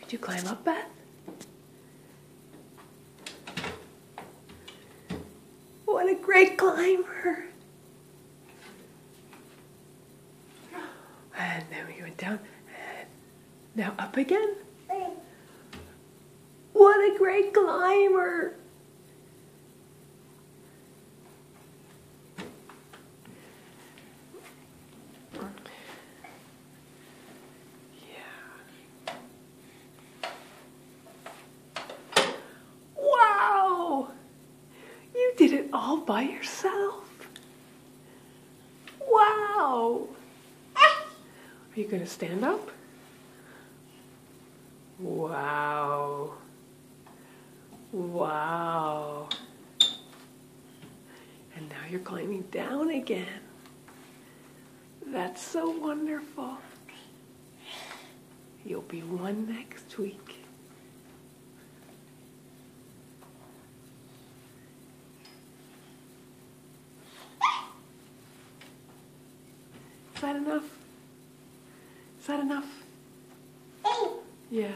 Did you climb up, Beth? What a great climber. And then we went down. And now up again. What a great climber. Wow! You did it all by yourself. Wow! Are you going to stand up? Wow. Wow. And now you're climbing down again. That's so wonderful. You'll be one next week. Is that enough? Is that enough? Yeah.